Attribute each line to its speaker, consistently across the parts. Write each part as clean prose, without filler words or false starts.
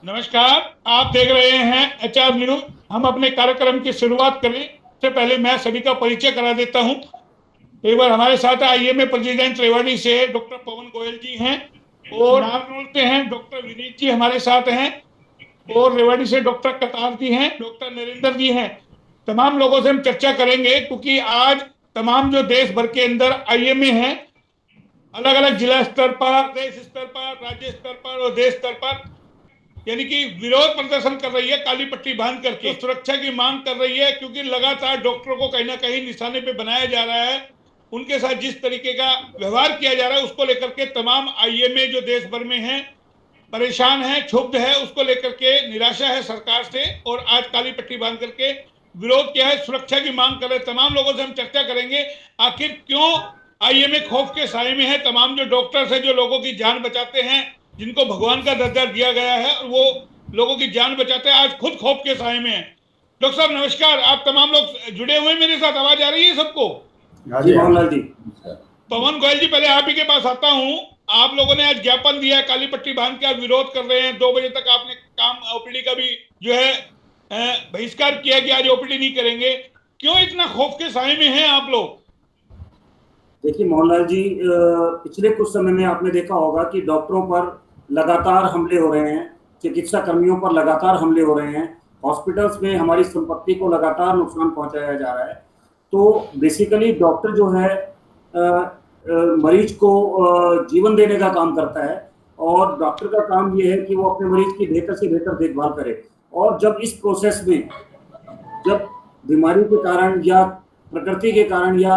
Speaker 1: नमस्कार। आप देख रहे हैं एचआर न्यूज। हम अपने कार्यक्रम की शुरुआत करें से पहले मैं सभी का परिचय करा देता हूं। एक बार हमारे साथ आईएमए प्रेसिडेंट रेवाड़ी से डॉक्टर पवन गोयल जी हैं, और नारनौल से हैं डॉक्टर विनीत जी हमारे साथ हैं, और रेवाड़ी से डॉक्टर कतार जी हैं, डॉक्टर नरेंद्र जी हैं। तमाम लोगों से हम चर्चा करेंगे क्योंकि आज तमाम जो देश भर के अंदर आईएमए हैं, अलग अलग जिला स्तर पर, देश स्तर पर, राज्य स्तर पर और देश स्तर पर, यानी कि विरोध प्रदर्शन कर रही है काली पट्टी बांध करके, तो सुरक्षा की मांग कर रही है, क्योंकि लगातार डॉक्टरों को कहीं ना कहीं निशाने पे बनाया जा रहा है। उनके साथ जिस तरीके का व्यवहार किया जा रहा है उसको लेकर के तमाम आईएमए जो देश भर में हैं परेशान है, क्षुब्ध है, उसको लेकर के निराशा है सरकार से, और आज काली पट्टी बांध करके विरोध किया है, सुरक्षा की मांग कर रहे। तमाम लोगों से हम चर्चा करेंगे आखिर क्यों आईएमए खौफ के साए में है। तमाम जो डॉक्टर्स है जो लोगों की जान बचाते हैं, जिनको भगवान का दर्जा दिया गया है और वो लोगों की जान बचाते हैं, आज खुद खौफ के साए में है। डॉक्टर साहब नमस्कार। आप तमाम लोग जुड़े हुए हैं मेरे साथ, आवाज आ रही है सबको?
Speaker 2: हाँ जी मोहनलाल जी।
Speaker 1: पवन गोयल जी, पहले आप ही के पास आता हूं। आप लोगों ने आज ज्ञापन दिया है, काली पट्टी बांध के आप विरोध कर रहे हैं। 2 बजे तक आपने काम ओपीडी का भी जो है बहिष्कार किया कि आज ओपीडी नहीं करेंगे। क्यों इतना खौफ के साए में हैं आप लोग?
Speaker 2: देखिए मोहनलाल जी, पिछले कुछ समय में आपने देखा होगा कि डॉक्टरों पर लगातार हमले हो रहे हैं, चिकित्सा कर्मियों पर लगातार हमले हो रहे हैं, हॉस्पिटल्स में हमारी संपत्ति को लगातार नुकसान पहुंचाया जा रहा है। तो बेसिकली डॉक्टर जो है मरीज को जीवन देने का काम करता है, और डॉक्टर का काम ये है कि वो अपने मरीज की बेहतर से बेहतर देखभाल करे। और जब इस प्रोसेस में, जब बीमारी के कारण या प्रकृति के कारण या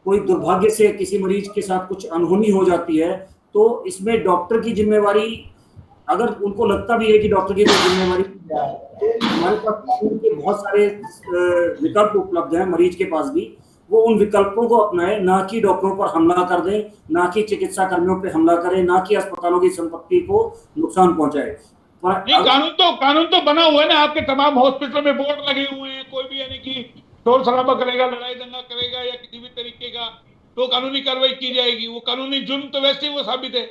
Speaker 2: कोई दुर्भाग्य से किसी मरीज के साथ कुछ अनहोनी हो जाती है, तो इसमें डॉक्टर की जिम्मेवारी, अगर उनको लगता भी है कि डॉक्टर की कोई जिम्मेवारी क्या है, तो हमारे पास कानून के बहुत सारे विकल्प उपलब्ध हैं मरीज के पास भी। वो उन विकल्पों को अपनाए, ना कि डॉक्टरों पर हमला कर दें, ना कि चिकित्सा कर्मियों पर हमला करें, ना कि अस्पतालों की संपत्ति को नुकसान पहुंचाए।
Speaker 1: नहीं, कानून तो बना हुआ है ना। आपके तमाम हॉस्पिटल में बोर्ड लगे हुए हैं। कोई भी यानी कि शोर शराबा करेगा, लड़ाई दंगा करेगा या किसी भी तरीके का, तो कानूनी कार्रवाई की जाएगी। वो कानूनी जुर्म तो वैसे ही वो साबित है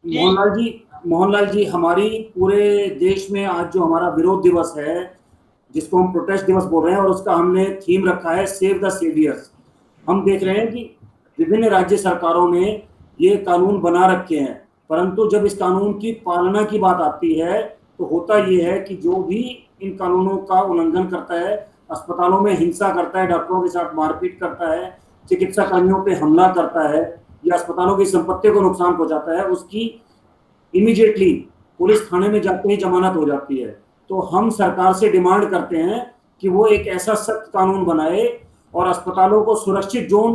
Speaker 1: कि
Speaker 2: मोहनलाल जी, हमारी पूरे देश में आज जो हमारा विरोध दिवस है, जिसको हम प्रोटेस्ट दिवस बोल रहे हैं, और उसका हमने थीम रखा है सेव द सेवियर्स। हम देख रहे हैं कि विभिन्न राज्य सरकारों ने ये कानून बना रखे हैं, परंतु जब इस कानून की पालना की बात आती है तो होता ये है कि जो भी इन कानूनों का उल्लंघन करता है, अस्पतालों में हिंसा करता है, डॉक्टरों के साथ मारपीट करता है, चिकित्सा कर्मियों पे हमला करता है या अस्पतालों की संपत्ति को नुकसान पहुंचाता है, उसकी इमीडिएटली पुलिस थाने में जाते ही जमानत हो जाती है। तो हम सरकार से डिमांड करते हैं कि वो एक ऐसा सख्त कानून बनाए और अस्पतालों को सुरक्षित जोन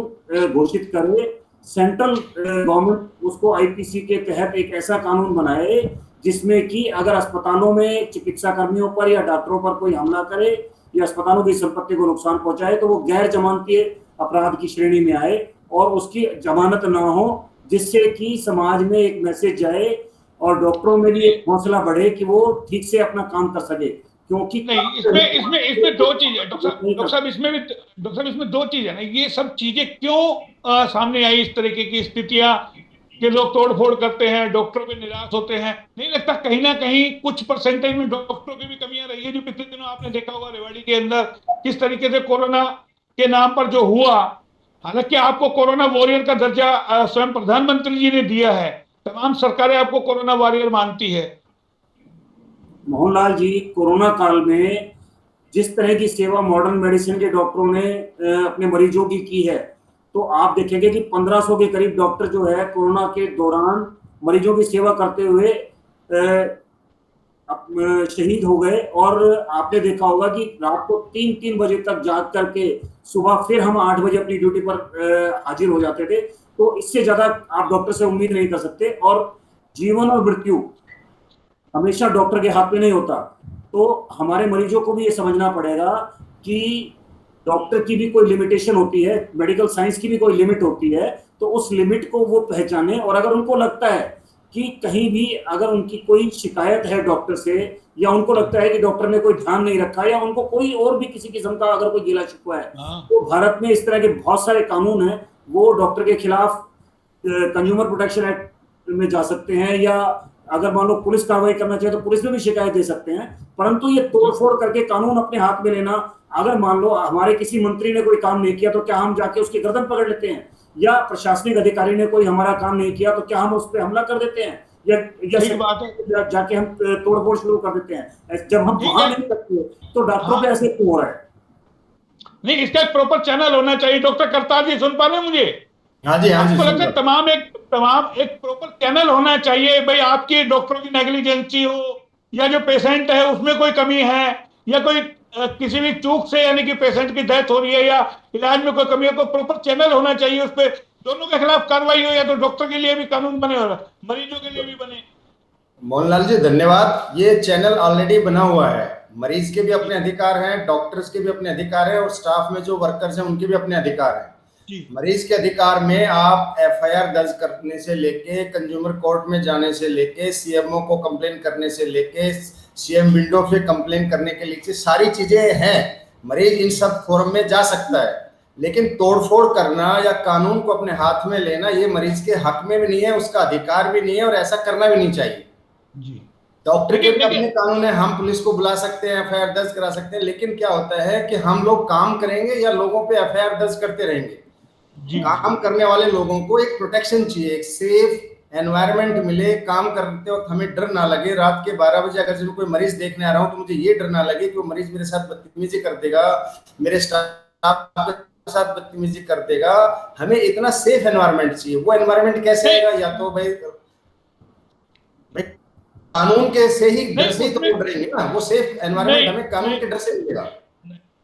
Speaker 2: घोषित करे। सेंट्रल गवर्नमेंट उसको आईपीसी के तहत एक ऐसा कानून बनाए जिसमें कि अगर अस्पतालों में चिकित्सा कर्मियों पर या डॉक्टरों पर कोई हमला करे या अस्पतालों की संपत्ति को नुकसान पहुंचाए, तो वो गैर जमानती अपराध की श्रेणी में आए और उसकी जमानत ना हो, जिससे कि समाज में एक मैसेज जाए और डॉक्टरों में भी एक हौसला बढ़े कि वो ठीक से अपना काम कर सके। क्योंकि
Speaker 1: नहीं, इसमें 2 चीज है डॉक्टर साहब। इसमें 2 चीज है ना। ये सब चीजें क्यों सामने आई, इस तरीके की स्थितियां कि लोग तोड़फोड़ करते हैं, डॉक्टरों पे निराश होते हैं? नहीं लगता कहीं ना कहीं कुछ परसेंटेज में डॉक्टरों की भी कमियां रही है? जो पिछले दिनों आपने देखा होगा रेवाड़ी के अंदर किस तरीके से कोरोना के नाम पर जो हुआ। हालांकि आपको कोरोना वॉरियर का दर्जा स्वयं प्रधानमंत्री जी ने दिया है, तमाम सरकारें आपको कोरोना वॉरियर मानती है।
Speaker 2: मोहनलाल जी, कोरोना काल में जिस तरह की सेवा मॉडर्न मेडिसिन के डॉक्टरों ने अपने मरीजों की है, तो आप देखेंगे कि 1500 के करीब डॉक्टर जो है कोरोना के दौरान मरीजों की सेवा करते हुए शहीद हो गए। और आपने देखा होगा कि रात को 3-3 बजे तक जाग करके सुबह फिर हम 8 बजे अपनी ड्यूटी पर हाजिर हो जाते थे। तो इससे ज्यादा आप डॉक्टर से उम्मीद नहीं कर सकते। और जीवन और मृत्यु हमेशा डॉक्टर के हाथ में नहीं होता। तो हमारे मरीजों को भी ये समझना पड़ेगा कि डॉक्टर की भी कोई लिमिटेशन होती है, मेडिकल साइंस की भी कोई लिमिट होती है। तो उस लिमिट को वो पहचाने, और अगर उनको लगता है कि कहीं भी अगर उनकी कोई शिकायत है डॉक्टर से, या उनको लगता है कि डॉक्टर ने कोई ध्यान नहीं रखा, या उनको कोई और भी किसी किस्म का अगर कोई गिला शिकवा है, तो भारत में इस तरह के बहुत सारे कानून हैं। वो डॉक्टर के खिलाफ कंज्यूमर प्रोटेक्शन एक्ट में जा सकते हैं, या अगर मान लो पुलिस कार्रवाई करना चाहिए तो पुलिस में भी शिकायत दे सकते हैं, परंतु ये तोड़फोड़ करके कानून अपने हाथ में लेना, अगर मान लो हमारे किसी मंत्री ने कोई काम नहीं किया तो क्या हम जाके उसकी गर्दन पकड़ लेते हैं, या प्रशासनिक अधिकारी ने कोई हमारा काम नहीं किया तो क्या हम उस पर हमला कर देते हैं,
Speaker 1: ठीक बात है।
Speaker 2: जाके हम तोड़फोड़ शुरू कर देते हैं। जब हम
Speaker 1: ठीक
Speaker 2: वहां
Speaker 1: है।
Speaker 2: नहीं करते तो डॉक्टरों
Speaker 1: हाँ,
Speaker 2: पे ऐसे क्यों हो रहा है?
Speaker 1: नहीं, इसका एक प्रॉपर चैनल होना चाहिए। डॉक्टर करतार जी, सुन पा रहे हैं मुझे?
Speaker 3: हाँ जी, हाँ जी,
Speaker 1: आपको
Speaker 3: सुन
Speaker 1: लगता है
Speaker 3: रहा हूँ।
Speaker 1: तमाम एक प्रॉपर चैनल होना चाहिए भाई? आपकी डॉक्टरों की नेग्लिजेंसी हो, या जो पेशेंट है उसमें कोई कमी है, या कोई किसी भी चूक से यानी कि पेशेंट की डेथ हो रही है या इलाज में कोई कमी है, तो प्रॉपर चैनल होना चाहिए, उस पर दोनों के खिलाफ कार्रवाई हो, या तो डॉक्टर के लिए भी कानून बने और मरीजों के लिए भी बने।
Speaker 3: मोहनलाल जी धन्यवाद। ये चैनल ऑलरेडी बना हुआ है। मरीज के भी अपने अधिकार हैं, डॉक्टर्स के भी अपने अधिकार हैं, और स्टाफ में जो वर्कर्स हैं उनके भी अपने अधिकार हैं।
Speaker 1: जी।
Speaker 3: मरीज के अधिकार में आप एफआईआर दर्ज करने से लेके, कंज्यूमर कोर्ट में जाने से लेके, सीएमओ को कंप्लेन करने से लेके, सीएम विंडो पे कंप्लेन करने के लिए सारी चीजें हैं। मरीज इन सब फोरम में जा सकता है, लेकिन तोड़फोड़ करना या कानून को अपने हाथ में लेना ये मरीज के हक में भी नहीं है, उसका अधिकार भी नहीं है, और ऐसा करना भी नहीं चाहिए।
Speaker 1: जी।
Speaker 3: डॉक्टर के भी
Speaker 1: लेकिन
Speaker 3: अपने कानून है, हम पुलिस को बुला सकते हैं, एफआईआर दर्ज करा सकते हैं, लेकिन क्या होता है कि हम लोग काम करेंगे या लोगों पे एफआईआर दर्ज करते रहेंगे?
Speaker 1: जी,
Speaker 3: काम करने वाले लोगों को एक प्रोटेक्शन चाहिए, एक सेफ एनवायरनमेंट मिले, काम करते वक्त हमें डर ना लगे। रात के 12 बजे अगर जब कोई मरीज देखने आ रहा हूं तो मुझे ये डर ना लगे कि वो मरीज मेरे साथ बदतमीजी कर देगा, मेरे स्टाफ के साथ बदतमीजी कर देगा। हमें इतना सेफ एनवायरनमेंट चाहिए। वो एनवायरनमेंट कैसे आएगा? या तो भाई कानून के से ही डर से ही तो वो डरेंगे ना। वो सेफ एनवायरनमेंट हमें कानून के डर से मिलेगा।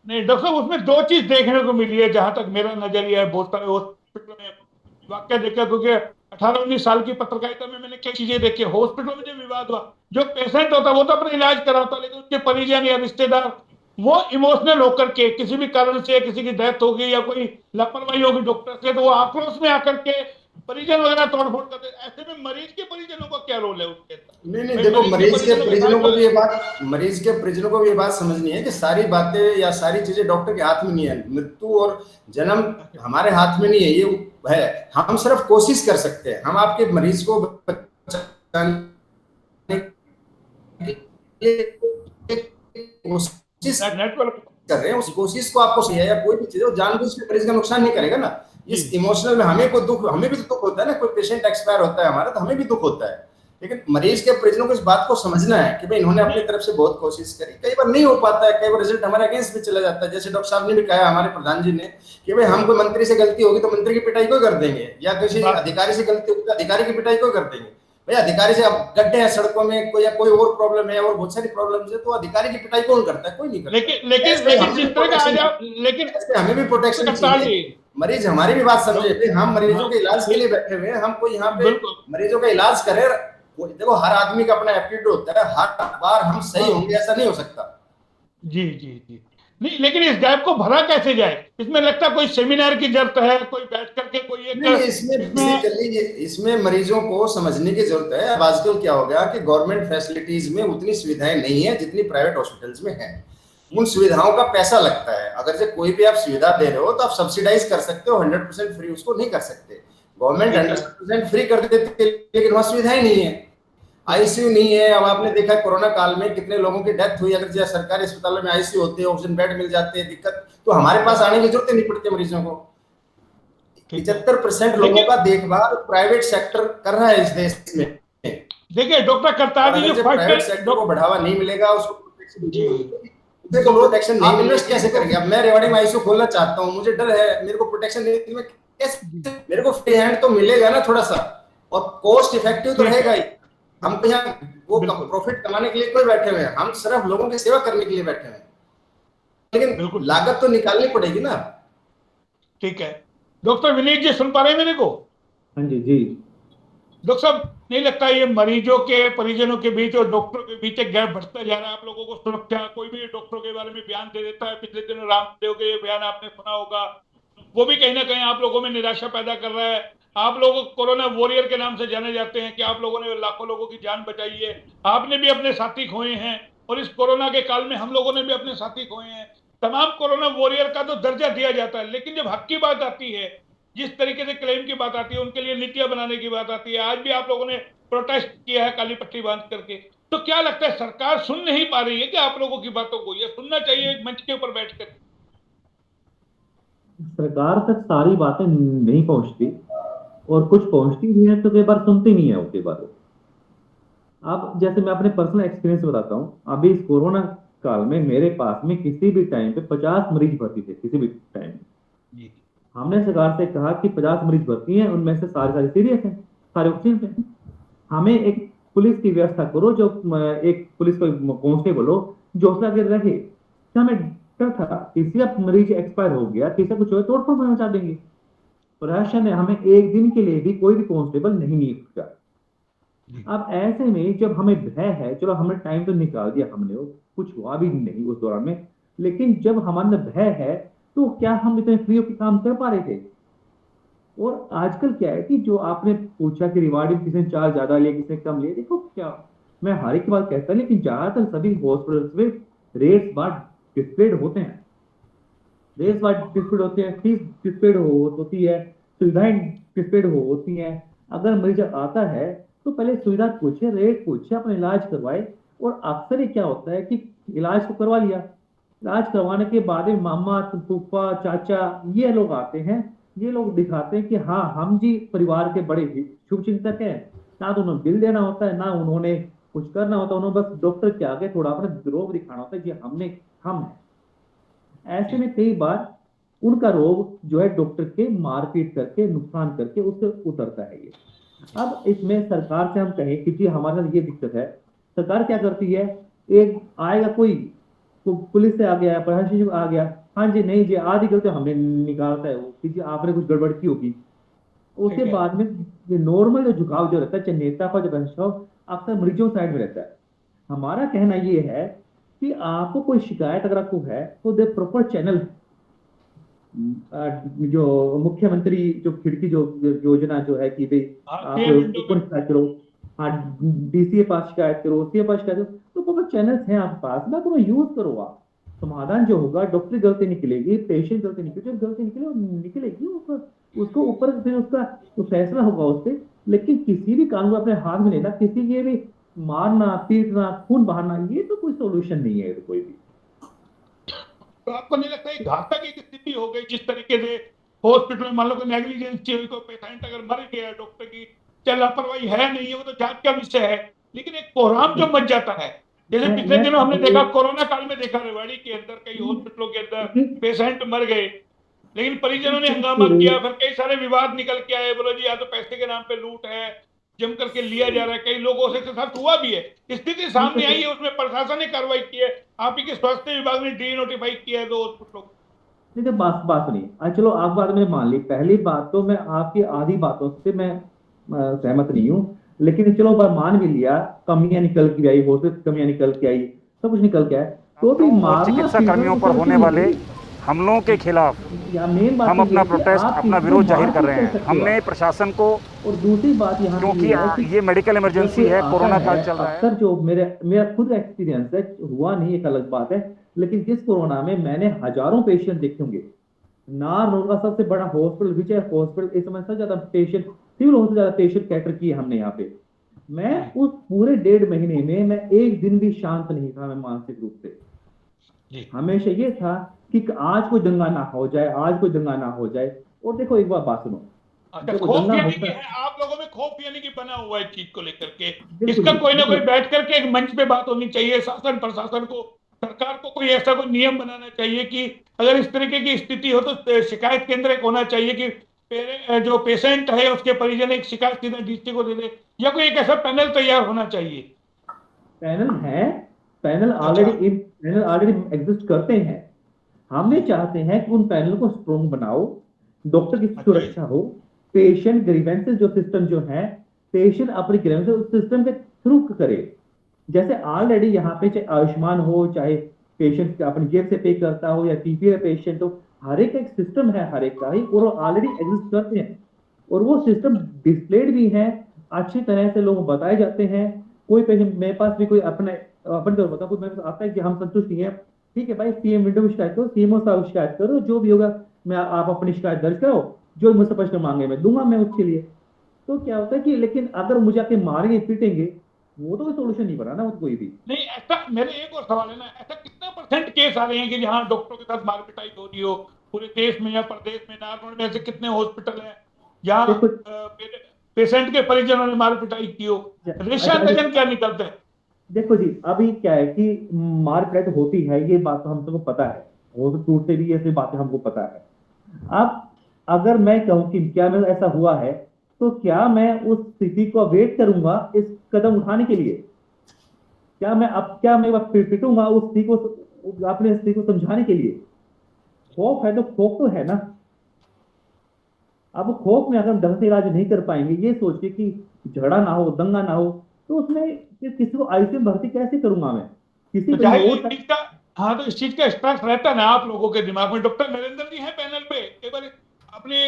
Speaker 1: नहीं डॉक्टर साहब, उसमें दो चीज देखने को मिली है, जहां तक मेरा नजरिया है। बहुत सारे हॉस्पिटलों में वाक्य देखा, क्योंकि 18-19 साल की पत्रकारिता में मैंने कई चीजें देखी। हॉस्पिटलों में जो विवाद हुआ, जो पेशेंट होता वो तो अपना इलाज कराता, लेकिन उसके परिजन या रिश्तेदार वो इमोशनल होकर के, किसी भी कारण से किसी की डेथ होगी या कोई लापरवाही होगी डॉक्टर से, तो वो आक्रोश में आकर के परिजन वगैरह तोड़फोड़ करते। ऐसे में मरीज के परिजनों का क्या रोल है उसके अंदर?
Speaker 3: नहीं, देखो, मरीज के परिजनों को भी ये बात समझनी है कि सारी बातें या सारी चीजें डॉक्टर के हाथ में नहीं है। मृत्यु और जन्म हमारे हाथ में नहीं है, ये है। हम सिर्फ कोशिश कर सकते हैं। हम आपके मरीज को बचाने के लिए कोशिश कर रहे हैं। उस कोशिश को आपको या कोई भी चीज जानबूझ के मरीज का नुकसान नहीं करेगा ना। इस इमोशनल में हमें भी दुख होता है ना। कोई पेशेंट एक्सपायर होता है हमारा, तो हमें भी दुख होता है, लेकिन मरीज के परिजनों को इस बात को समझना है कि भाई इन्होंने अपनी तरफ से बहुत कोशिश करी। कई बार नहीं हो पाता है, कई बार रिजल्ट हमारे अगेंस्ट भी चला जाता है। जैसे डॉक्टर साहब ने भी कहा, हमारे प्रधान जी ने, कि भाई हम कोई मंत्री से गलती होगी तो मंत्री की पिटाई क्यों कर देंगे, या किसी अधिकारी से गलती होगी तो अधिकारी की पिटाई क्यों कर देंगे। भाई अधिकारी से, अब गड्ढे हैं सड़कों में, कोई या कोई और प्रॉब्लम है और बहुत सारी प्रॉब्लम्स है, तो अधिकारी की पिटाई कौन करता है? कोई नहीं करता। लेकिन हमें भी प्रोटेक्शन चाहिए। मरीज हमारी भी बात समझे। हम मरीजों के इलाज के लिए बैठे हुए हैं, हम कोई यहाँ पे मरीजों का इलाज करें। देखो, हर आदमी का अपना एप्टीट्यूड होता है, हर बार हम सही होंगे ऐसा नहीं हो सकता।
Speaker 1: जी जी जी। नहीं, लेकिन इस गैप को भरा कैसे जाए? इसमें लगता है कोई सेमिनार की जरूरत है, कोई बैठ करके कोई एक
Speaker 3: नहीं, इसमें मरीजों को समझने की जरूरत है। अब आजकल क्या हो गया कि गवर्नमेंट फैसिलिटीज में उतनी सुविधाएं नहीं है जितनी प्राइवेट हॉस्पिटल्स में है। उन सुविधाओं का पैसा लगता है। अगर से कोई भी आप सुविधा दे रहे हो तो आप सब्सिडाइज कर सकते हो, 100% फ्री उसको नहीं कर सकते। गवर्नमेंट 100% फ्री कर देती है, लेकिन वहां सुविधाएं नहीं है। आईसीयू नहीं है। अब आपने देखा कोरोना काल में कितने लोगों की डेथ हुई। अगर सरकारी अस्पतालों में आईसीयू होते हैं, ऑक्सीजन बेड मिल जाते हैं, दिक्कत तो हमारे पास आने की जरूरत नहीं पड़ती मरीजों को। 75% लोगों का देखभाल प्राइवेट सेक्टर कर रहा है इस देश में।
Speaker 1: देखिए डॉक्टर करतार जी, जो
Speaker 3: प्राइवेट सेक्टर को बढ़ावा नहीं मिलेगा, उसको प्रोटेक्शन नहीं मिलेगा, कैसे करेंगे? अब मैं रेवाड़ी में आईसीयू खोलना चाहता हूँ, मुझे डर है, मेरे को प्रोटेक्शन नहीं, मैं कैसे? मेरे को फ्री हैंड तो मिलेगा ना थोड़ा सा, और कॉस्ट इफेक्टिव तो रहेगा ही। हम तो यहाँ वो प्रॉफिट कमाने के लिए कोई बैठे हुए हैं, हम सिर्फ लोगों की सेवा करने के लिए बैठे हुए हैं, लेकिन लागत तो निकालनी पड़ेगी ना।
Speaker 1: ठीक है। डॉक्टर विनीत जी, सुन पा रहे हैं मेरे को?
Speaker 4: हाँ जी जी।
Speaker 1: डॉक्टर साहब, नहीं लगता ये मरीजों के परिजनों के बीच और डॉक्टरों के बीच एक गैप बढ़ता जा रहा है? आप लोगों को सुरक्षा, कोई भी डॉक्टरों के बारे में बयान दे देता है। पिछले दिनों रामदेव के बयान आपने सुना होगा, वो भी कहीं ना कहीं आप लोगों में निराशा पैदा कर रहा है। आप लोग कोरोना वॉरियर के नाम से जाने जाते हैं कि आप लोगों ने लाखों लोगों की जान बचाई है। आपने भी अपने साथी खोए हैं, और इस कोरोना के काल में हम लोगों ने भी अपने साथी खोए हैं। तमाम कोरोना वॉरियर का तो दर्जा दिया जाता है, लेकिन जब हक की बात आती है, जिस तरीके से क्लेम की बात आती है, उनके लिए नीतियां बनाने की बात आती है, आज भी आप लोगों ने प्रोटेस्ट किया है काली पट्टी बांध करके। तो क्या लगता है सरकार सुन नहीं पा रही है कि आप लोगों की बातों को? ये सुनना चाहिए एक मंच के ऊपर बैठकर।
Speaker 4: सरकार तक सारी बातें नहीं पहुंचती, और कुछ पहुंचती भी है तो कई बार सुनती नहीं है उसके बारे में। अब जैसे मैं अपने पर्सनल एक्सपीरियंस बताता हूँ, अभी इस कोरोना काल में मेरे पास में किसी भी टाइम पे 50 मरीज भर्ती थे, किसी भी टाइम। हमने सरकार से कहा कि 50 मरीज भर्ती हैं, उनमें से सारे सीरियस हैं, सारे ऑक्सीजन पे हैं। हमें एक पुलिस की व्यवस्था करो, जो एक पुलिस को कांस्टेबल हो जो उसके आगे रहे। तो हमें डर था किसी का मरीज एक्सपायर हो गया, किसी का कुछ हो तोड़ फोड़ मचा देंगे। प्रशासन ने हमें एक दिन के लिए भी कोई भी कांस्टेबल नहीं नियुक्त किया। अब ऐसे में जब हमें भय है, चलो हमने टाइम तो निकाल दिया, हमने वो कुछ हुआ भी नहीं उस दौरान में, लेकिन जब हमारे भय है तो क्या हम इतने फ्री होकर काम कर पा रहे थे? और आजकल क्या है कि जो आपने पूछा कि रिवार्डिंग किसी ने चार्ज ज्यादा लिया, किसी ने कम लिया, देखो क्या मैं हर एक की बात कहता हूं, लेकिन ज्यादातर सभी हॉस्पिटल्स में रेट्स बार डिस्प्लेड होते हैं, रेट्स बार डिस्प्लेड होते हैं, फीस डिस्प्लेड होती है, सुविधाएं डिस्प्लेड होती हैं। अगर मरीज आता है तो पहले सुविधा पूछे, रेट पूछे, अपना इलाज करवाए। और अक्सर ये क्या होता है कि इलाज तो करवा लिया, इलाज करवाने के बाद में मामा फूफा चाचा ये लोग आते हैं, ये लोग दिखाते हैं कि हाँ हम जी परिवार के बड़े शुभचिंतक हैं। ना तो उन्होंने बिल देना होता है, ना उन्होंने कुछ करना होता है, उन्होंने बस डॉक्टर के आगे थोड़ा अपना रोग दिखाना होता है कि हम हैं। ऐसे में कई बार उनका रोग जो है डॉक्टर के मारपीट करके, नुकसान करके उससे उतरता है ये। अब इसमें सरकार से हम कहें कि जी हमारे साथ ये दिक्कत है, सरकार क्या करती है, एक आएगा कोई पुलिस से आ गया, प्रशासन से आ गया, हाँ जी नहीं जी आधी गलती हमने निकालता है वो कि जी आपने कुछ गड़बड़ की होगी। उसके बाद में ये नॉर्मल जो झुकाव जो रहता है, चाहे नेता का जो प्रशासन अक्सर मरीजों साइड में रहता है। हमारा कहना ये है कि आपको कोई शिकायत अगर आपको है तो दे प्रॉपर चैनल, जो मुख्यमंत्री जो खिड़की जो योजना जो है कि भाई आप ऊपर शिकायत करो, हाँ डीसीए पास शिकायत करो, सीए पास शिकायत करो, तो बहुत चैनल्स हैं आपके पास ना, तो यूज करो आप। समाधान जो होगा, डॉक्टर गलती निकलेगी, पेशेंट गलती निकलेगी, जब गलती निकलेगी उसको ऊपर फिर उसका तो फैसला होगा उस पर। लेकिन किसी भी कानून अपने हाथ में लेना, किसी के भी मारना पीटना खून बहाना, ये तो कोई सोल्यूशन नहीं है कोई भी।
Speaker 1: तो आपको नहीं लगता है घातक एक स्थिति हो गई जिस तरीके से हॉस्पिटल में मान लो नेग्लिजेंसी हुई, कोई पेशेंट अगर मर गया, डॉक्टर की चाहे लापरवाही है नहीं है वो तो जांच का विषय है, लेकिन एक कोहराम जो मच जाता है, जैसे पिछले दिनों हमने देखा कोरोना काल में देखा रेवाड़ी के अंदर कई हॉस्पिटलों के अंदर पेशेंट मर गए, लेकिन परिजनों ने हंगामा किया, फिर कई सारे विवाद निकल के आए, बोलो जी या तो पैसे के नाम पे लूट है, जम करके लिया जा रहा है, कई लोगों से साथ हुआ भी है, स्थिति सामने आई है, उसमें प्रशासन ने कार्रवाई की है, आप ही के स्वास्थ्य विभाग ने डी नोटिफाई किया है 2 हॉस्पिटलों को।
Speaker 4: देखिए बात सुनिए, चलो आप बात मैंने मान ली, पहली बात तो मैं आपकी आधी बातों से मैं सहमत नहीं हूँ, लेकिन चलो मान भी लिया कमियां निकल के आई, हॉस्पिटल कमियां निकल के आई, सब कुछ निकल के आए, तो भी
Speaker 5: चिकित्सा कर्मियों पर होने वाले हमलों के खिलाफ हम अपना प्रोटेस्ट, अपना विरोध जाहिर कर रहे हैं। हमने प्रशासन को,
Speaker 4: और दूसरी बात यहाँ
Speaker 5: क्योंकि ये मेडिकल इमरजेंसी है, कोरोना काल चल रहा है,
Speaker 4: अक्सर जो मेरा खुद एक्सपीरियंस है, हुआ नहीं एक अलग बात है, लेकिन जिस कोरोना में मैंने हजारों पेशेंट देखे होंगे, नारनौल का सबसे बड़ा हॉस्पिटल, विजय हॉस्पिटल, इस समय सबसे ज्यादा पेशेंट, सिविल हॉस्पिटल ज्यादा पेशेंट कैटर किए हमने यहाँ पे। मैं उस पूरे 1.5 महीने में मैं एक दिन भी शांत नहीं था, मैं मानसिक रूप से हमेशा ये था कि आज कोई दंगा ना हो जाए, आज कोई दंगा ना हो जाए। और देखो एक बार सुनो,
Speaker 1: खौफ यानी कि है, आप लोगों में खौफ यानी कि बना हुआ है चीज को लेकर के, इसका कोई ना कोई बैठ करके एक मंच पे बात होनी चाहिए, शासन प्रशासन को, सरकार को कोई ऐसा कोई नियम बनाना चाहिए कि अगर इस तरीके की स्थिति हो तो शिकायत केंद्र एक होना चाहिए कि जो पेशेंट है उसके परिजन एक शिकायत सीधा डीसी को दे दे, या कोई एक ऐसा पैनल तैयार होना चाहिए।
Speaker 4: पैनल है, पैनल ऑलरेडी एग्जिस्ट करते हैं। हमने चाहते हैं कि उन पैनल को स्ट्रॉन्ग बनाओ, डॉक्टर की सुरक्षा हो, पेशेंट ग्रीवेंसेस जो सिस्टम जो है, पेशेंट अपनी ग्रीवेंसेस उस सिस्टम के थ्रू करे। जैसे ऑलरेडी यहाँ पे चाहे आयुष्मान हो, चाहे पेशेंट अपनी जेब से पे करता हो, या टीपी पेशेंट हो, हर एक सिस्टम है, हर एक का ही, और ऑलरेडी एग्जिस्ट करते हैं, और वो सिस्टम डिस्प्लेड भी है, अच्छी तरह से लोग बताए जाते हैं। कोई पेशेंट मेरे पास भी कोई अपने तो बता, कुछ मेरे पास आता है कि हम संतुष्ट नहीं है, ठीक है भाई सीएम विंडो में शिकायत करो, सीएमओ साहब शिकायत करो, जो भी होगा मैं आप अपनी शिकायत दर्ज करो, जो मुझसे प्रश्न मांगे मैं दूंगा मैं उसके लिए। तो क्या होता है कि लेकिन अगर मुझे आके मारेंगे पीटेंगे, वो तो कोई सोल्यूशन नहीं बना ना, वो तो कोई भी।
Speaker 1: नहीं, ऐसा मेरे एक और सवाल है ना, ऐसा कितना परसेंट केस आ रहे हैं कि जहाँ डॉक्टरों के साथ मार पिटाई हो रही हो पूरे देश में या प्रदेश में? नॉर्मल में ऐसे कितने हॉस्पिटल हैं जहाँ
Speaker 4: देखो
Speaker 1: पेशेंट के परिजनों ने मार पिटाई की हो? रेशा अंदाजन क्या निकलते हैं?
Speaker 4: देखो जी, अभी क्या है कि मार पिटाई तो होती है, ये बात तो हम सबको पता है, वो तो टूटते भी ऐसी बातें हमको पता है। अब अगर मैं कहूँ कि क्या मैं ऐसा हुआ है, तो क्या मैं उस स्थिति को वेट करूंगा इस कदम उठाने के लिए? क्या मैं पिटूंगा उस स्थिति को, अपने स्थिति को समझाने के लिए? खौफ है तो खौफ तो है ना। अब खौफ में अगर हम ढंग से इलाज नहीं कर पाएंगे, ये सोच के कि झगड़ा ना हो, दंगा ना हो, तो उसमें किसी को आईसीयू में भर्ती कैसे करूंगा मैं? किसी
Speaker 1: तो
Speaker 4: को
Speaker 1: जाहिर
Speaker 4: और
Speaker 1: इस चीज का, हाँ, तो इस चीज का स्ट्रेस रहता ना आप लोगों के दिमाग में। डॉक्टर नरेंद्र जी हैं पैनल पे, एक बार अपने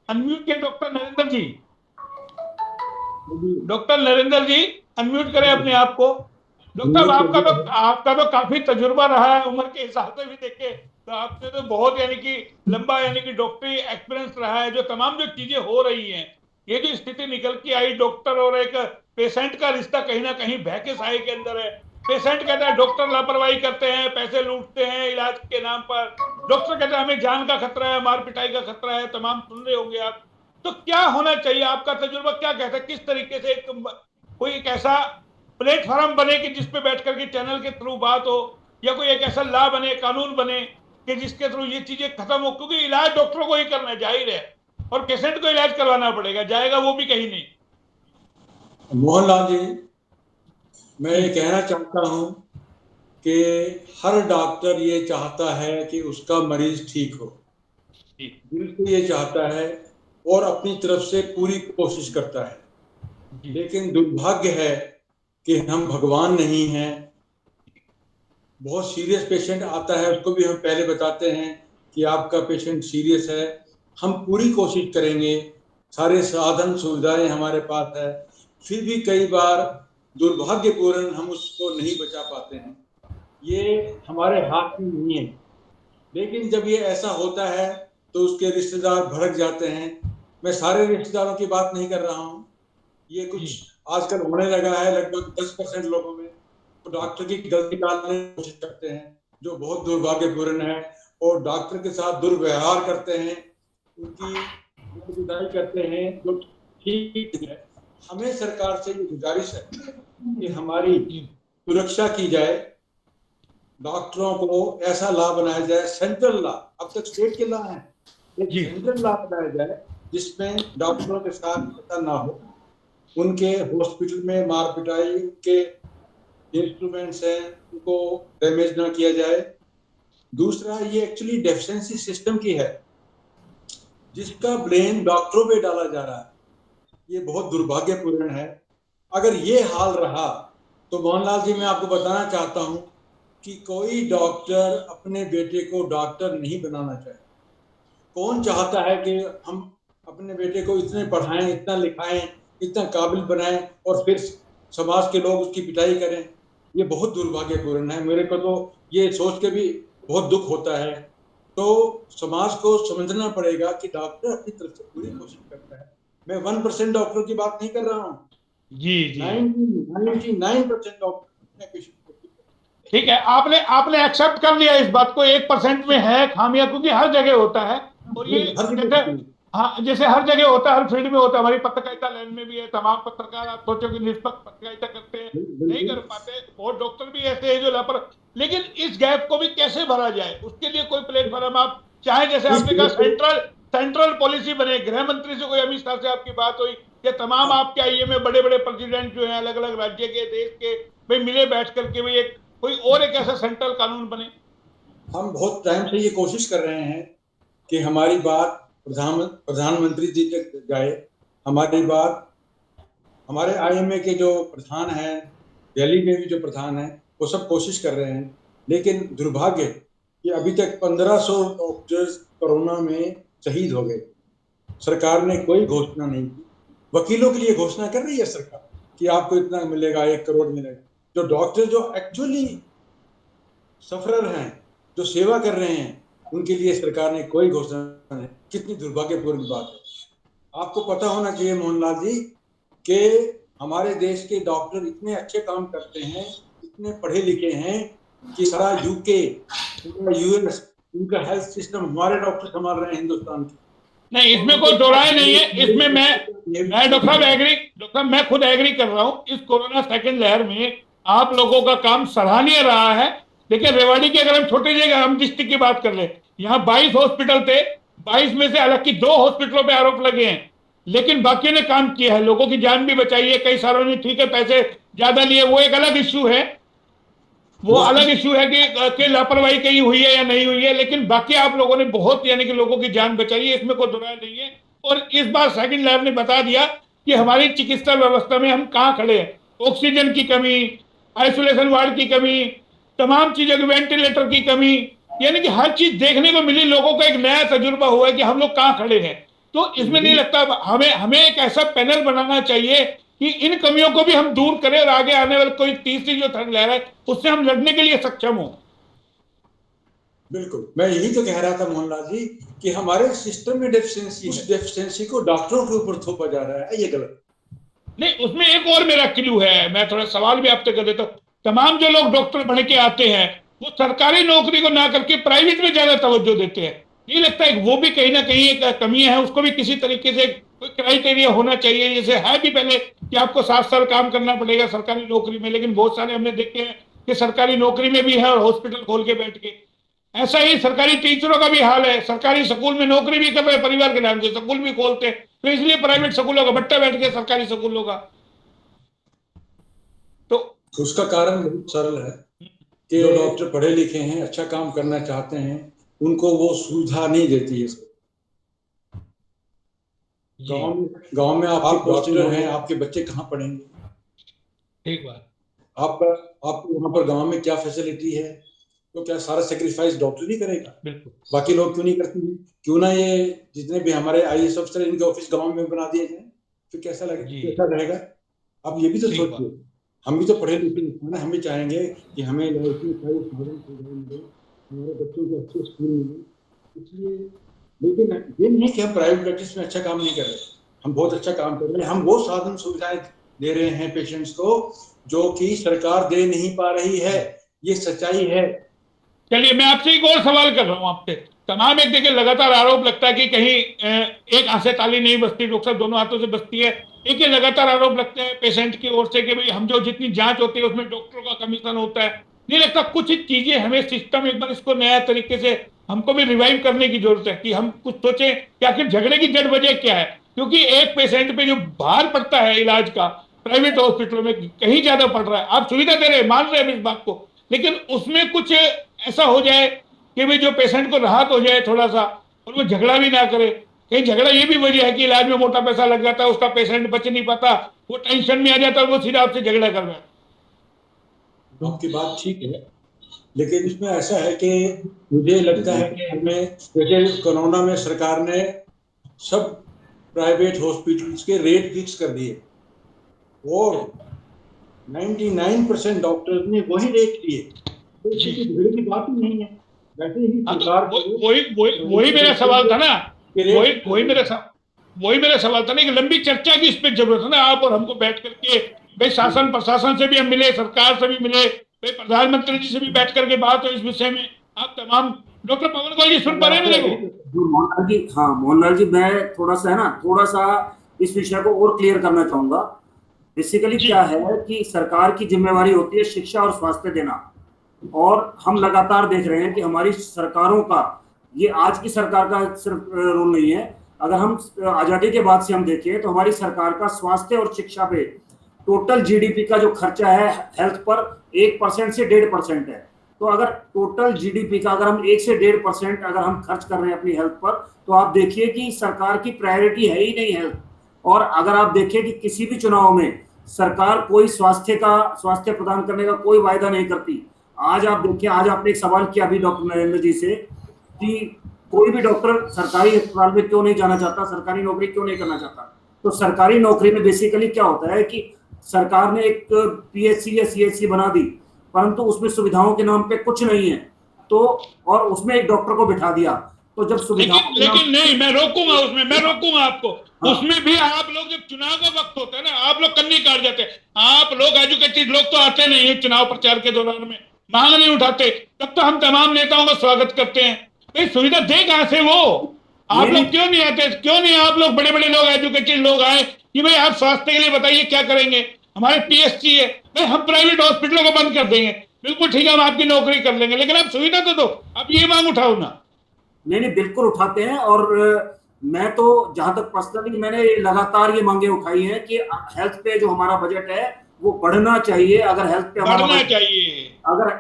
Speaker 1: अनम्यूट किए डॉक्टर नरेंद्र जी। डॉक्टर नरेंद्र जी अनम्यूट करें अपने आप को। डॉक्टर साहब, आपका तो काफी तजुर्बा रहा है उम्र के हिसाब से भी देखे तो आपने तो बहुत यानी कि लंबा यानी कि डॉक्टरी एक्सपीरियंस रहा है। जो तमाम जो चीजें हो रही हैं, ये जो स्थिति निकल के आई, डॉक्टर और एक पेशेंट का रिश्ता कहीं ना कहीं बह के साए के अंदर है। पेशेंट कहता है डॉक्टर लापरवाही करते हैं, पैसे लूटते हैं इलाज के नाम पर। डॉक्टर कहता है हमें जान का खतरा है, मार पिटाई का खतरा है। तमाम सुन रहे होंगे आप। तो क्या होना चाहिए? आपका तजुर्बा क्या कहता है? किस तरीके से कोई एक ऐसा प्लेटफॉर्म बने कि जिसपे बैठ करके चैनल के थ्रू बात हो, या कोई एक ऐसा लॉ बने, कानून बने कि जिसके थ्रू ये चीजें खत्म हो? क्योंकि इलाज डॉक्टरों को ही करना है, जाहिर है, और पेशेंट को इलाज करवाना पड़ेगा, जाएगा वो भी कहीं नहीं।
Speaker 6: मोहनलाल जी, मैं ये कहना चाहता हूं कि हर डॉक्टर ये चाहता है कि उसका मरीज ठीक हो, बिल्कुल ये चाहता है और अपनी तरफ से पूरी कोशिश करता है। लेकिन दुर्भाग्य है कि हम भगवान नहीं हैं। बहुत सीरियस पेशेंट आता है, उसको भी हम पहले बताते हैं कि आपका पेशेंट सीरियस है, हम पूरी कोशिश करेंगे, सारे साधन सुविधाएं हमारे पास है, फिर भी कई बार दुर्भाग्यपूर्ण हम उसको नहीं बचा पाते हैं। ये हमारे हाथ में नहीं है। लेकिन जब ये ऐसा होता है तो उसके रिश्तेदार भड़क जाते हैं। मैं सारे रिश्तेदारों की बात नहीं कर रहा हूँ, ये कुछ आजकल होने लगा है लगभग 10% लोगों में, तो डॉक्टर की गलती निकालने की कोशिश करते हैं, जो बहुत दुर्भाग्यपूर्ण है, और डॉक्टर के साथ दुर्व्यवहार करते हैं, उनकी जुदाई करते हैं, जो ठीक है। हमें सरकार से ये गुजारिश है कि हमारी सुरक्षा की जाए, डॉक्टरों को ऐसा लॉ बनाया जाए, सेंट्रल लॉ, अब तक स्टेट के लॉ है, एक सेंट्रल लॉ बनाया जाए जिसमें डॉक्टरों के साथ ऐसा ना हो, उनके हॉस्पिटल में मार पिटाई, उनके इंस्ट्रूमेंट्स हैं उनको डैमेज ना किया जाए। दूसरा, ये एक्चुअली डेफिशिएंसी सिस्टम की है, जिसका ब्लेम डॉक्टरों पे डाला जा रहा है, ये बहुत दुर्भाग्यपूर्ण है। अगर ये हाल रहा तो मोहनलाल जी, मैं आपको बताना चाहता हूं कि कोई डॉक्टर अपने बेटे को डॉक्टर नहीं बनाना चाहे। कौन चाहता है कि हम अपने बेटे को इतने पढ़ाएं, इतना लिखाएं, इतना काबिल बनाएं और फिर समाज के लोग उसकी पिटाई करें? ये बहुत दुर्भाग्यपूर्ण है। मेरे को तो ये सोच के भी बहुत दुख होता है। तो समाज को समझना पड़ेगा कि डॉक्टर अपनी तरफ से पूरी कोशिश करता है। मैं 1% डॉक्टर की बात नहीं कर रहा हूँ,
Speaker 1: जी जी
Speaker 6: 99% डॉक्टर।
Speaker 1: ठीक है, आपने एक्सेप्ट कर लिया इस बात को, 1% में है खामियां, क्योंकि हर जगह होता है। और ये जैसे हर जगह होता है, हर फील्ड में होता है, हमारी पत्रकारिता लाइन में भी है। तमाम पत्रकार आप सोचो कि निष्पक्ष पत्रकारिता करते हैं, नहीं कर पाते। बहुत डॉक्टर भी ऐसे हैं जो लापरवाह। लेकिन इस गैप को भी कैसे भरा जाए, उसके लिए कोई प्लेटफॉर्म आप चाहे, जैसे आपने कहा सेंट्रल पॉलिसी बने, गृह मंत्री से कोई, अमित शाह से आपकी बात हुई, या तमाम आपके आईए में बड़े बड़े प्रेसिडेंट जो हैं अलग अलग राज्य के, देश के, भाई मिले बैठ करके, भाई एक कोई और एक ऐसा सेंट्रल कानून बने?
Speaker 6: हम बहुत टाइम से ये कोशिश कर रहे हैं कि हमारी बात प्रधानमंत्री जी तक जाए। हमारी बात हमारे आईएमए के जो प्रधान हैं, दिल्ली में भी जो प्रधान हैं, वो सब कोशिश कर रहे हैं। लेकिन दुर्भाग्य कि अभी तक 1500 डॉक्टर्स कोरोना में शहीद हो गए। सरकार ने कोई घोषणा नहीं की। वकीलों के लिए घोषणा कर रही है सरकार कि आपको इतना मिलेगा, 1 करोड़ मिलेगा। जो डॉक्टर जो एक्चुअली सफरर हैं, जो सेवा कर रहे हैं, उनके लिए सरकार ने कोई घोषणा नहीं। कितनी दुर्भाग्यपूर्ण बात है। आपको पता होना चाहिए मोहनलाल जी कि हमारे देश के डॉक्टर इतने अच्छे काम करते हैं, इतने पढ़े लिखे हैं कि सारा यूके, पूरा यूएस, उनका हेल्थ सिस्टम हमारे डॉक्टर संभाल रहे हैं हिंदुस्तान की।
Speaker 1: नहीं, इसमें कोई दो राय नहीं है। इसमें मैं डॉक्टर साहब एग्री, डॉक्टर साहब मैं खुद एग्री कर रहा हूँ। इस कोरोना सेकंड लहर में आप लोगों का काम सराहनीय रहा है। लेकिन रेवाड़ी की अगर हम छोटे जगह हम डिस्ट्रिक्ट की बात कर ले, यहाँ 22 हॉस्पिटल थे, 22 में से हालांकि 2 हॉस्पिटलों पे आरोप लगे हैं, लेकिन बाकियों ने काम किया है, लोगों की जान भी बचाई है। कई सारों ने ठीक है पैसे ज्यादा लिए, वो एक अलग इश्यू है, वो अलग इश्यू है कि लापरवाही कहीं हुई है या नहीं हुई है, लेकिन बाकी आप लोगों ने बहुत यानी कि लोगों की जान बचाई है, इसमें कोई दुराय नहीं है। और इस बार सेकंड लहर ने बता दिया कि हमारी चिकित्सा व्यवस्था में हम कहाँ खड़े हैं। ऑक्सीजन की कमी, आइसोलेशन वार्ड की कमी, तमाम चीजों की, वेंटिलेटर की कमी, यानी कि हर चीज देखने को मिली। लोगों को एक नया तजुर्बा हुआ है कि हम लोग कहाँ खड़े हैं। तो इसमें नहीं लगता हमें एक ऐसा पैनल बनाना चाहिए कि इन कमियों को भी हम दूर करें और आगे आने वाली कोई तीसरी जो थर्ड लहर है उससे हम लड़ने के लिए सक्षम हो।
Speaker 6: बिल्कुल, मैं यही तो कह रहा था मोहनलाल जी कि हमारे सिस्टम में डेफिशिएंसी, उस डेफिशिएंसी को डॉक्टरों के ऊपर थोपा जा रहा है, ये गलत
Speaker 1: नहीं। उसमें एक और मेरा क्लू है, मैं थोड़ा सवाल भी आपसे कर देता हूँ। तमाम जो लोग डॉक्टर बन के आते हैं वो सरकारी नौकरी को ना करके प्राइवेट में ज्यादा तवज्जो देते हैं। नहीं लगता है वो भी कहीं ना कहीं एक कमी है, उसको भी किसी तरीके से कोई क्राइटेरिया होना चाहिए। जैसे है भी पहले कि आपको 7 साल काम करना पड़ेगा सरकारी नौकरी में, लेकिन बहुत सारे हमने देखे हैं कि सरकारी नौकरी में भी है और हॉस्पिटल खोल के बैठ के। ऐसा ही सरकारी टीचरों का भी हाल है, सरकारी स्कूल में नौकरी भी कर रहे हैं, परिवार के नाम से स्कूल भी खोलते हैं, तो इसलिए प्राइवेट स्कूलों का बट्टा बैठ गया सरकारी स्कूलों का। तो
Speaker 6: उसका कारण बहुत सरल है कि जो डॉक्टर पढ़े लिखे हैं, अच्छा काम करना चाहते हैं, उनको वो सुविधा नहीं देती है। गांव में आप डॉक्टर हैं, आपके बच्चे कहाँ पढ़ेंगे?
Speaker 1: ठीक बात।
Speaker 6: आपको वहां पर गांव में क्या फैसिलिटी है? तो क्या सारा सेक्रीफाइस डॉक्टर ही करेगा?
Speaker 1: बिल्कुल।
Speaker 6: बाकी लोग क्यों नहीं करते हैं? क्यों ना ये जितने भी हमारे आईएएस अफसर इनके ऑफिस गांव में बना दिए जाए, फिर कैसा रहेगा? आप ये भी तो सोचिए, हम भी तो पढ़े लिखे हैं, हम भी चाहेंगे कि हमें हमारे बच्चों को अच्छे स्कूल मिले। इसलिए लेकिन ये नहीं कि हम प्राइवेट प्रैक्टिस में अच्छा काम नहीं कर रहे, हम बहुत अच्छा काम कर रहे हैं। हम वो साधन सुविधाएं दे रहे हैं पेशेंट्स को जो कि सरकार दे नहीं पा रही है, ये सच्चाई है।
Speaker 1: चलिए मैं आपसे एक और सवाल कर रहा हूँ आपसे। तमाम एक देखिए लगातार आरोप लगता है कि कहीं एक हाथ से ताली नहीं बजती, डॉक्टर साहब दोनों हाथों से बजती है। एक ये लगातार आरोप लगता है पेशेंट की ओर से कि भाई हम जो जितनी जांच होती है उसमें डॉक्टरों का कमीशन होता है। नहीं लगता कुछ चीजें हमें सिस्टम एक बार इसको नया तरीके से हमको भी रिवाइव करने की जरूरत है कि हम कुछ सोचें कि आखिर झगड़े की जड़ वजह क्या है? क्योंकि एक पेशेंट पे जो भार पड़ता है इलाज का प्राइवेट हॉस्पिटलों में कहीं ज्यादा पड़ रहा है। आप सुविधा दे रहे हैं, मान रहे हैं इस बात को, लेकिन उसमें कुछ ऐसा हो जाए कि भाई जो पेशेंट को राहत हो जाए थोड़ा सा, और वो झगड़ा भी ना करे। कहीं झगड़ा ये भी वजह है कि इलाज में मोटा पैसा लग जाता है, उसका पेशेंट बच नहीं पाता, वो टेंशन में आ जाता है और वो सीधा आपसे झगड़ा कर रहा है।
Speaker 6: आपकी बात ठीक है, लेकिन इसमें ऐसा है कि मुझे लगता है कि हमें जैसे कोरोना में सरकार ने सब प्राइवेट हॉस्पिटल्स के रेट फिक्स कर दिए और 99% डॉक्टर्स ने वही रेट लिए, तो झगड़े की बात ही नहीं है। वैसे ही सरकार
Speaker 1: वही मेरा सवाल था ना, वही मेरा सवाल था ना कि लंबी चर्चा की इस पे जरूरत है ना। आप और हमको बैठ करके भाई शासन प्रशासन से भी हम मिले, सरकार से भी मिले, भाई प्रधानमंत्री जी से भी बैठ करके बात हो इस विषय में। आप तमाम डॉक्टर पवन गोयल जी सुन पा रहे हैं मेरे को?
Speaker 2: मोहनलाल जी, हाँ मोहनलाल जी, मैं थोड़ा सा इस विषय को और क्लियर करना चाहूंगा। बेसिकली क्या है कि सरकार की जिम्मेवारी होती है शिक्षा और स्वास्थ्य देना, और हम लगातार देख रहे हैं कि हमारी सरकारों का, ये आज की सरकार का सिर्फ रोल नहीं है, अगर हम आजादी के बाद से हम देखें तो हमारी सरकार का स्वास्थ्य और शिक्षा पे टोटल जीडीपी का जो खर्चा है हेल्थ पर 1% से 1.5% है। तो अगर टोटल जीडीपी का अगर हम 1 से 1.5% अगर हम खर्च कर रहे हैं अपनी हेल्थ पर, तो आप देखिए कि सरकार की प्रायोरिटी है ही नहीं हेल्थ। और अगर आप देखें कि किसी भी चुनाव में सरकार कोई स्वास्थ्य प्रदान करने का कोई वायदा नहीं करती। आज आप देखिए, आज आपने एक सवाल किया अभी डॉक्टर नरेंद्र जी से कि कोई भी डॉक्टर सरकारी अस्पताल में क्यों नहीं जाना चाहता, सरकारी नौकरी क्यों नहीं करना चाहता। तो सरकारी नौकरी में बेसिकली क्या होता है कि सरकार ने एक पीएचसी या सीएचसी बना दी, परंतु उसमें सुविधाओं के नाम पे कुछ नहीं है, तो और उसमें एक डॉक्टर को बिठा दिया। तो जब सुविधा
Speaker 1: लेकिन नहीं, मैं रोकूंगा आपको। हाँ। उसमें भी आप लोग जब चुनाव का वक्त होता है ना, आप लोग कन्नी काट जाते हैं। आप लोग एजुकेटेड लोग तो आते नहीं है चुनाव प्रचार के दौरान में, मांग नहीं उठाते, तब तो हम तमाम नेताओं का स्वागत करते हैं। भाई सुविधा दे कहां से वो? आप लोग क्यों नहीं आते? क्यों नहीं आप लोग बड़े बड़े लोग एजुकेटेड लोग आए कि भाई आप स्वास्थ्य के लिए बताइए क्या करेंगे? हमारे पीएससी है, भाई हम प्राइवेट हॉस्पिटलों को बंद कर देंगे, बिल्कुल ठीक है, हम आपकी नौकरी कर लेंगे, लेकिन आप सुविधा तो दो। आप ये मांग उठाओ ना।
Speaker 2: नहीं, बिल्कुल उठाते हैं। और मैं तो जहां तक पर्सनली मैंने लगातार ये मांगे उठाई है कि हेल्थ पे जो हमारा बजट है वो बढ़ना चाहिए। अगर हेल्थ पे हमारा
Speaker 1: बढ़ना चाहिए,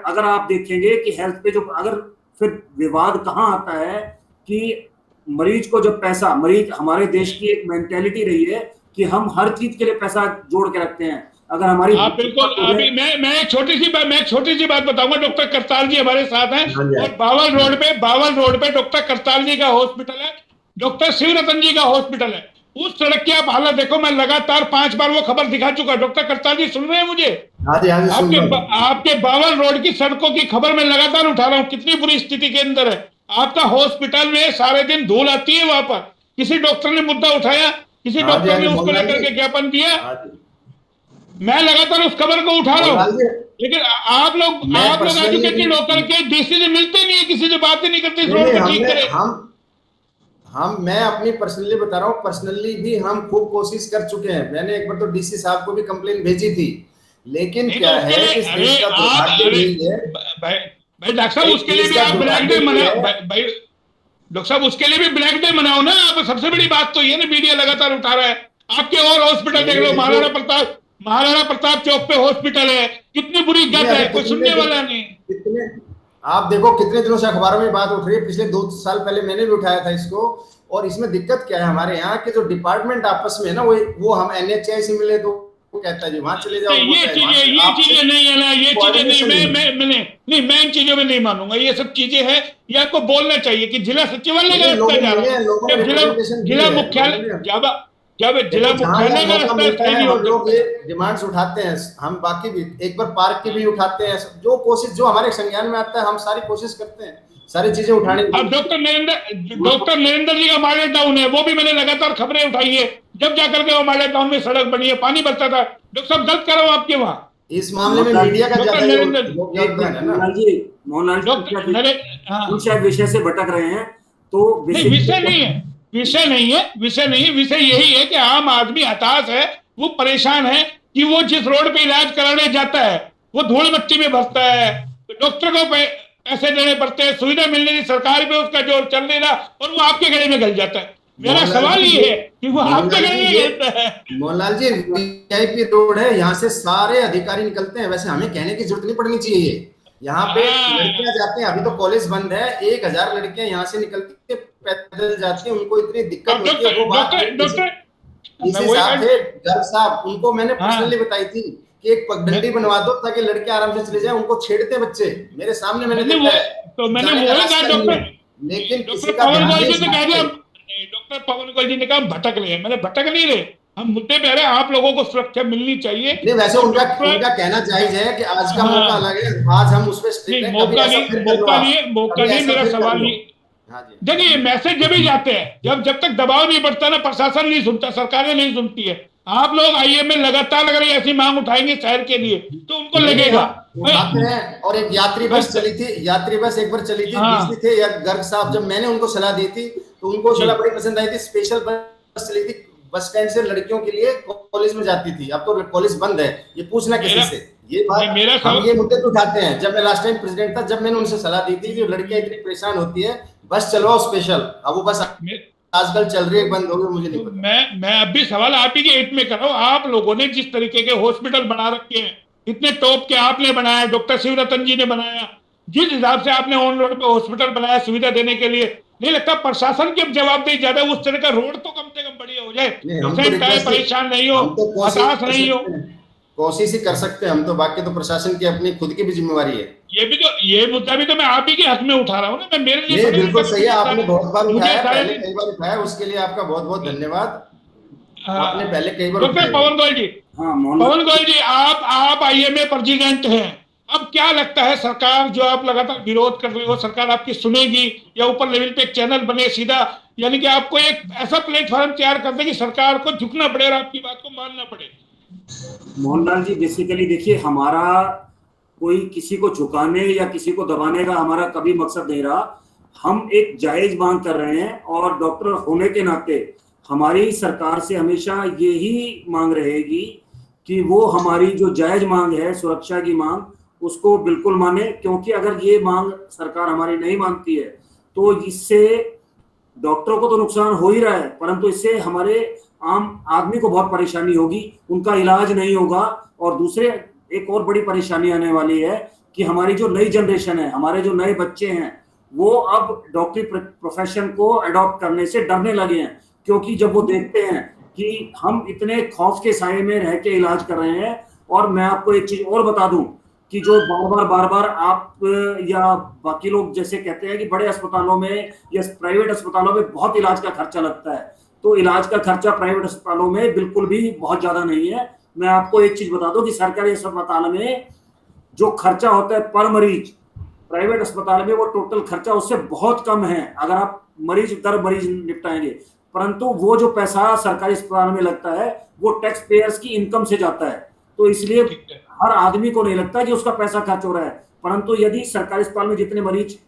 Speaker 2: अगर आप देखेंगे कि हेल्थ पे जो, अगर फिर विवाद कहाँ आता है कि मरीज को जब पैसा, मरीज, हमारे देश की एक मेंटेलिटी रही है कि हम हर चीज के लिए पैसा जोड़ के रखते हैं। अगर हमारी
Speaker 1: बिल्कुल, अभी मैं एक छोटी सी बात बताऊंगा। डॉक्टर करतार जी हमारे साथ हैं, और बावल रोड पे डॉक्टर करतार जी का हॉस्पिटल है, डॉक्टर शिवरतन जी का हॉस्पिटल है। उस सड़क की आप हालत देखो, मैं लगातार 5 बार वो खबर दिखा चुका। डॉक्टर करतार जी सुन रहे हैं मुझे? आपके बावल रोड की सड़कों की खबर मैं लगातार उठा रहा हूँ, कितनी बुरी स्थिति के अंदर है। आपका हॉस्पिटल में सारे दिन धूल आती है। वहां पर किसी डॉक्टर ने मुद्दा उठाया? किसी डॉक्टर ने उसको लेकर के ज्ञापन दिया? मैं लगातार उस खबर को उठा रहा हूँ, लेकिन आप लोग एजुकेटेड होकर के डीसी से मिलते नहीं है, किसी से बात ही नहीं करते इस रोड को ठीक करें।
Speaker 3: मैं अपनी पर्सनली बता रहा हूँ, पर्सनली भी हम खूब कोशिश कर चुके हैं। मैंने एक बार तो डीसी साहब को भी कंप्लेन भेजी थी, लेकिन क्या है कि इस देश का दुर्भाग्य यही है।
Speaker 1: भाई डॉक्टर साहब, उसके लिए भी आप ब्लैक डे मनाओ। भाई डॉक्टर साहब, उसके लिए भी ब्लैक डे मनाओ ना आप। सबसे बड़ी बात तो ये ना, मीडिया लगातार उठा रहा है। आपके और हॉस्पिटल देख लो, महाराणा प्रताप चौक पे हॉस्पिटल है, कितनी बुरी गंद है, कोई सुनने वाला नहीं।
Speaker 3: आप देखो कितने दिनों से अखबारों में बात उठ रही है। पिछले 2 साल पहले मैंने भी उठाया था इसको। और इसमें दिक्कत क्या है, हमारे यहाँ के जो डिपार्टमेंट आपस में है ना, वो हम NHI से मिले तो वो कहता है जी वहां चले जाओ।
Speaker 1: ये चीजें नहीं है ना, ये चीजें नहीं, मैं इन चीजों में नहीं मानूंगा। ये सब चीजें हैं, ये आपको बोलना चाहिए कि जिला सचिवालय का रास्ता जा रहा है, जिला मुख्यालय, जब जिला मुख्यालय का रास्ता है,
Speaker 3: लोग ये डिमांड्स उठाते हैं। हम बाकी भी एक बार पार्क की भी उठाते हैं। जो कोशिश जो हमारे संज्ञान में आता है, हम सारी कोशिश करते हैं सारी चीजें उठाने की।
Speaker 1: अब डॉक्टर नरेंद्र जी का मॉडल टाउन है, वो भी मैंने लगातार खबरें उठाई है। जब जाकर के वो मॉडल टाउन में सड़क बनी है, पानी बरता था। डॉक्टर साहब गलत करो आपके वहाँ।
Speaker 3: इस मामले में मीडिया का ज्यादा योगदान है ना।
Speaker 2: शायद विषय से भटक रहे हैं, तो
Speaker 1: विषय नहीं है। विषय यही है कि आम आदमी हताश है, वो परेशान है कि वो जिस रोड पे इलाज कराने जाता है वो धूल मिट्टी में भरता है, डॉक्टर को पैसे देने पड़ते हैं, सुविधा मिलने की सरकार पे उसका जोर चल नहीं रहा, और वो आपके गले में गल जाता है। मेरा सवाल ये है कि वो आपके गले में गलता है।
Speaker 3: मोहनलाल जी, VIP रोड है, यहाँ से सारे अधिकारी निकलते हैं। वैसे हमें कहने की जरूरत नहीं पड़नी चाहिए। यहाँ पे लड़कियां जाते हैं, अभी तो कॉलेज बंद है, 1000 लड़कियां यहाँ से निकलती है, पैदल जाती हैं। उनको इतनी दिक्कत होती है। वो बात गर्ग साहब, उनको मैंने पर्सनली बताई थी कि एक पगडंडी बनवा दो ताकि लड़के आराम से चले जाए। उनको छेड़ते बच्चे, मेरे सामने मैंने देखा है।
Speaker 1: तो मैंने बोला था डॉक्टर,
Speaker 3: लेकिन
Speaker 1: डॉक्टर पवन गोयल जी ने कहा भटक रहे हैं। मैंने भटक नहीं रहे, हम मुद्दे पे रहे। आप लोगों को सुरक्षा मिलनी चाहिए।
Speaker 3: नहीं, वैसे उनका कहना जायज है कि आज का मौका अलग है, आज हम उस पे स्ट्रिक्ट हैं।
Speaker 1: मौका नहीं, मेरा सवाल ये देखिए, मैसेज जब ही जाते हैं, जब तक दबाव नहीं बढ़ता ना, प्रशासन नहीं सुनता, सरकारें नहीं सुनती है। आप लोग IMA लगातार अगर ऐसी मांग उठाएंगे शहर के लिए तो उनको लगेगा।
Speaker 3: और एक यात्री बस चली थी, एक बार चली थी, बिजली थे या गर्ग साहब, जब मैंने उनको सलाह दी थी तो उनको सलाह बड़ी पसंद आई थी। स्पेशल बस चली थी, बस स्टैंड से लड़कियों के लिए कॉलेज में जाती थी। अब तो कॉलेज बंद है, ये पूछना किसी से। ये बात हम ये मुद्दे उठाते हैं। जब मैं लास्ट टाइम प्रेसिडेंट था, जब मैंने उनसे सलाह दी थी कि लड़कियां इतनी परेशान होती है, बस चलवाओ स्पेशल। अब वो बस आजकल चल रही है, बंद हो गई, मुझे नहीं पता।
Speaker 1: मैं अब भी सवाल आप ही के हित में कर रहा हूँ। आप लोगों ने जिस तरीके के हॉस्पिटल बना रखे हैं, इतने टॉप के आपने बनाया, डॉक्टर शिवरतन जी ने बनाया, जिस हिसाब से आपने ऑन रोड पे हॉस्पिटल बनाया सुविधा देने के लिए, नहीं लगता प्रशासन की जवाबदेही ज्यादा, उस तरह का रोड तो कम से कम बढ़िया हो जाए, परेशान नहीं हो, हताश नहीं हो।
Speaker 3: कोशिश ही कर सकते हैं हम तो, बाकी तो प्रशासन की अपनी खुद की भी जिम्मेवारी है।
Speaker 1: ये मुद्दा भी तो मैं आप ही के हक में उठा रहा हूँ ना। मैं मेरे लिए
Speaker 3: बिल्कुल सही है, आपने बहुत बार उठाया, पहले कई बार उठाया, उसके लिए आपका बहुत बहुत धन्यवाद। आपने पहले कई बार
Speaker 1: डॉक्टर पवन गोयल जी, आप IMA प्रेसिडेंट हैं, अब क्या लगता है, सरकार जो आप लगातार विरोध कर रहे हो, सरकार आपकी सुनेगी या ऊपर लेवल पे एक चैनल बने सीधा, यानी कि आपको एक ऐसा प्लेटफॉर्म तैयार कर दे कि सरकार को झुकना पड़े और आपकी बात को मानना पड़े?
Speaker 2: मोहनलाल जी, बेसिकली देखिए, हमारा कोई किसी को झुकाने या किसी को दबाने का हमारा कभी मकसद नहीं रहा। हम एक जायज मांग कर रहे हैं और डॉक्टर होने के नाते हमारी सरकार से हमेशा यही मांग रहेगी कि वो हमारी जो जायज मांग है, सुरक्षा की मांग, उसको बिल्कुल माने। क्योंकि अगर ये मांग सरकार हमारी नहीं मानती है तो इससे डॉक्टरों को तो नुकसान हो ही रहा है, परंतु इससे हमारे आम आदमी को बहुत परेशानी होगी, उनका इलाज नहीं होगा। और दूसरे एक और बड़ी परेशानी आने वाली है कि हमारी जो नई जनरेशन है, हमारे जो नए बच्चे हैं, वो अब डॉक्टरी प्रोफेशन को अडॉप्ट करने से डरने लगे हैं। क्योंकि जब वो देखते हैं कि हम इतने खौफ के साए में रह के इलाज कर रहे हैं। और मैं आपको एक चीज और बता दूं कि जो बार बार आप या बाकी लोग जैसे कहते हैं कि बड़े अस्पतालों में या प्राइवेट अस्पतालों में बहुत इलाज का खर्चा लगता है, तो इलाज का खर्चा प्राइवेट अस्पतालों में बिल्कुल भी बहुत ज्यादा नहीं है। मैं आपको एक चीज बता दूं कि सरकारी अस्पताल में जो खर्चा होता है पर मरीज, प्राइवेट अस्पताल में वो टोटल खर्चा उससे बहुत कम है अगर आप मरीज दर मरीज निपटाएंगे। परंतु वो जो पैसा सरकारी अस्पताल में लगता है वो टैक्स पेयर्स की इनकम से जाता है, तो इसलिए हर आदमी को नहीं लगता कि उसका पैसा खर्च हो रहा है। परंतु यदि सरकारी अस्पताल में जितने मरीज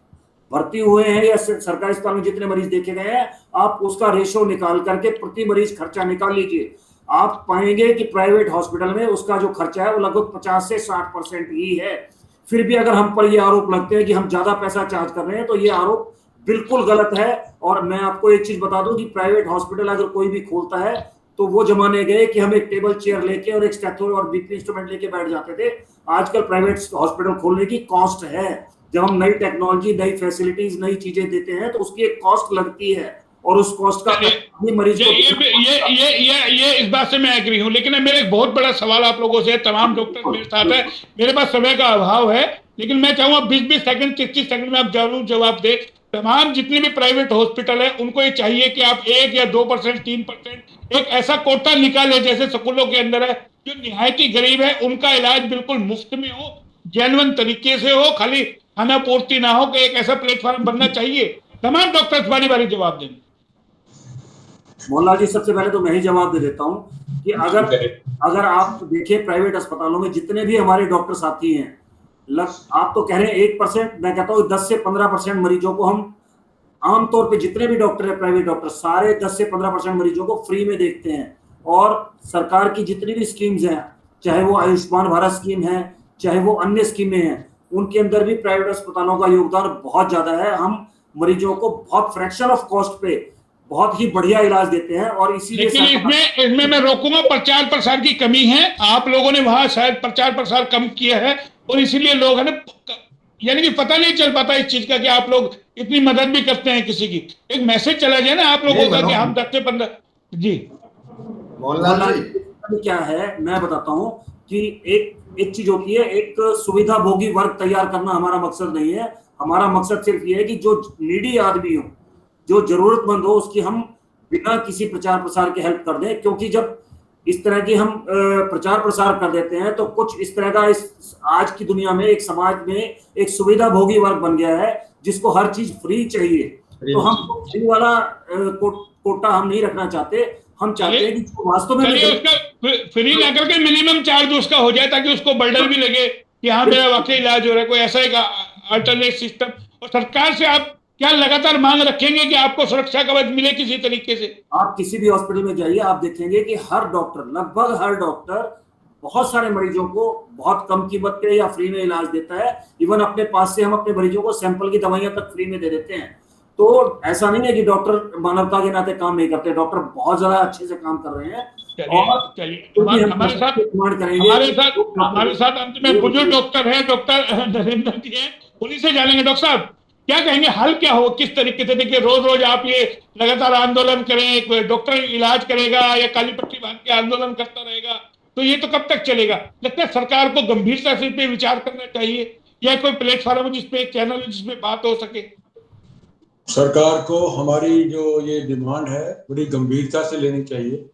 Speaker 2: भर्ती हुए हैं या सरकारी अस्पताल में जितने मरीज देखे गए हैं, आप उसका रेशो निकाल करके प्रति मरीज खर्चा निकाल लीजिए, आप पाएंगे कि प्राइवेट हॉस्पिटल में उसका जो खर्चा है वो लगभग 50 से 60% ही है। फिर भी अगर हम पर ये आरोप लगते हैं कि हम ज्यादा पैसा चार्ज कर रहे हैं, तो ये आरोप बिल्कुल गलत है। और मैं आपको एक चीज बता दूं कि प्राइवेट हॉस्पिटल अगर कोई भी खोलता है तो वो जमाने गए कि हम एक टेबल चेयर लेके और एक स्टेथो और बीपी इंस्ट्रूमेंट लेके बैठ जाते थे। आजकल प्राइवेट हॉस्पिटल खोलने की कॉस्ट है। जब हम नई टेक्नोलॉजी, नई फैसिलिटीज, नई चीजें देते हैं तो उसकी एक कॉस्ट लगती है और उस कॉस्ट का मरीज को
Speaker 1: ये इस बात से मैं एग्री हूं। लेकिन मेरा एक बहुत बड़ा सवाल आप लोगों से, तमाम डॉक्टर मेरे साथ है, मेरे पास समय का अभाव है, लेकिन मैं चाहूंगा 20-20 सेकंड 30 सेकंड में आप जरूर जवाब दे। तमाम जितने भी प्राइवेट हॉस्पिटल है उनको ये चाहिए कि आप 1 या 2%, 3% एक ऐसा कोटा निकाले जैसे स्कूलों के अंदर है, जो निहायती गरीब है उनका इलाज बिल्कुल मुफ्त में हो, जेन्युइन तरीके से हो, खाली खाना पूर्ति ना हो, कि एक ऐसा प्लेटफॉर्म बनना चाहिए। तमाम डॉक्टर्स बारी बारी जवाब देंगे।
Speaker 2: मोहनलाल जी, सबसे पहले तो मैं ही जवाब दे देता हूं कि अगर आप देखिए प्राइवेट अस्पतालों में जितने भी हमारे डॉक्टर साथी हैं, आप तो कह रहे हैं 1%, मैं कहता हूं 10 से 15% मरीजों को हम आमतौर पे, जितने भी डॉक्टर है प्राइवेट डॉक्टर, सारे 10 से 15% मरीजों को फ्री में देखते हैं। और सरकार की जितनी भी स्कीम्स हैं, चाहे वो आयुष्मान भारत स्कीम है, चाहे वो अन्य स्कीमें हैं, उनके अंदर भी प्राइवेट अस्पतालों का योगदान बहुत ज्यादा है। हम मरीजों को बहुत फ्रैक्शन ऑफ कॉस्ट पे बहुत ही बढ़िया इलाज देते हैं। और इसीलिए
Speaker 1: इसमें मैं रोकूंगा, प्रचार प्रसार की कमी है। आप लोगों ने वहां शायद प्रचार प्रसार कम किया है और इसीलिए लोग है ना, यानी कि पता नहीं चल पाता इस चीज का कि आप लोग इतनी मदद भी करते हैं किसी की। एक मैसेज चला जाए ना आप लोगों का कि हम 10 से 15 जी।
Speaker 3: मोहनलाल जी,
Speaker 2: क्या है मैं बताता हूँ कि एक चीज होती है, एक सुविधा भोगी वर्ग तैयार करना हमारा मकसद नहीं है। हमारा मकसद सिर्फ ये है कि जो नीडी आदमी हो, जो जरूरतमंद हो, उसकी हम बिना किसी प्रचार प्रसार के हेल्प कर दें। क्योंकि जब इस तरह की हम प्रचार प्रसार कर देते हैं तो कुछ इस तरह का इस आज की दुनिया में एक समाज में एक सुविधा भोगी वर्ग बन गया है जिसको हर चीज फ्री चाहिए। तो हम फ्री वाला कोटा हम नहीं रखना चाहते। हम चाहते हैं कि वास्तव में
Speaker 1: उसका फ्री ना करके मिनिमम चार्ज उसका हो जाए, ताकि उसको बर्डन भी लगे कि हाँ मेरा वाकई इलाज हो रहा है। कोई ऐसा एक अल्टरनेट सिस्टम। और सरकार से आप क्या लगातार मांग रखेंगे कि आपको सुरक्षा कवच मिले किसी तरीके से?
Speaker 2: आप किसी भी हॉस्पिटल में जाइए, आप देखेंगे कि हर डॉक्टर, लगभग हर डॉक्टर बहुत सारे मरीजों को बहुत कम कीमत पे या फ्री में इलाज देता है। इवन अपने पास से हम अपने मरीजों को सैंपल की दवाइयां तक फ्री में दे देते हैं। तो ऐसा नहीं है कि डॉक्टर मानवता के नाते काम नहीं करते, डॉक्टर बहुत ज्यादा अच्छे से काम कर रहे हैं।
Speaker 1: हमारे साथ अंत में बुजुर्ग डॉक्टर है, डॉक्टर नरेंद्र जी हैं, उन्हीं से जानेंगे। डॉक्टर साहब क्या कहेंगे, हल क्या हो, किस तरीके से? देखिए रोज रोज आप ये लगातार आंदोलन करें, डॉक्टर इलाज करेगा या काली पट्टी बांध के आंदोलन करता रहेगा, तो ये तो कब तक चलेगा? लगता है सरकार को गंभीरता से इस पे विचार करना चाहिए, या कोई प्लेटफॉर्म जिसपे, एक चैनल जिसमें बात हो सके।
Speaker 6: सरकार को हमारी जो ये डिमांड है बड़ी गंभीरता से लेनी चाहिए,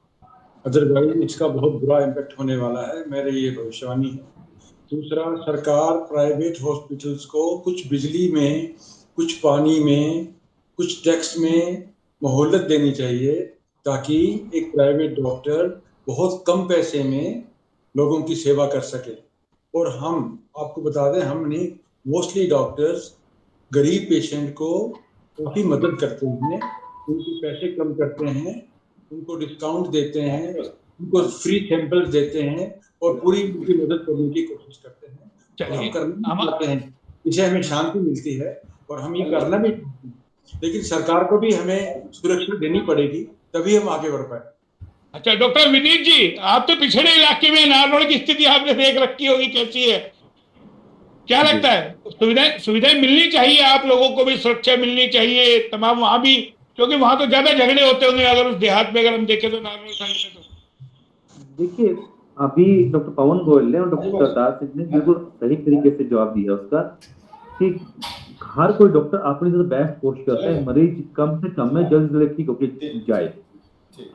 Speaker 6: अदरवाइज इसका बहुत बुरा इम्पैक्ट होने वाला है। मेरी ये भविष्यवाणी है। दूसरा, सरकार प्राइवेट हॉस्पिटल्स को कुछ बिजली में, कुछ पानी में, कुछ टैक्स में मोहलत देनी चाहिए, ताकि एक प्राइवेट डॉक्टर बहुत कम पैसे में लोगों की सेवा कर सके। और हम आपको बता दें, हमने मोस्टली डॉक्टर्स गरीब पेशेंट को काफ़ी मदद करते हैं, उनके पैसे कम करते हैं, उनको डिस्काउंट देते हैं, उनको फ्री सैंपल्स देते हैं और पूरी उनकी मदद करने की कोशिश करते हैं। और हम करना चाहते हैं, इससे हमें शांति मिलती है और हम ये करना भी चाहते हैं। लेकिन सरकार को भी हमें सुरक्षा देनी पड़ेगी, तभी हम आगे बढ़ पाए।
Speaker 1: अच्छा डॉक्टर विनीत जी, आप तो पिछड़े इलाके में नारनौल की स्थिति आपने देख रखी होगी, कैसी है, क्या लगता है? सुविधाएं मिलनी चाहिए, आप लोगों को भी सुरक्षा मिलनी चाहिए तमाम वहां भी, क्योंकि वहां तो ज्यादा झगड़े होते होंगे अगर उस देहात में अगर हम देखें तो नारनौल साइड में। तो
Speaker 4: देखिए, अभी डॉक्टर पवन गोयल ने और डॉक्टर सरदार सिंह ने बिल्कुल सही तरीके से जवाब दिया उसका, कि हर कोई डॉक्टर अपनी तरफ बेस्ट कोशिश करता है मरीज कम से कम में जल्द से ठीक होकर जाए।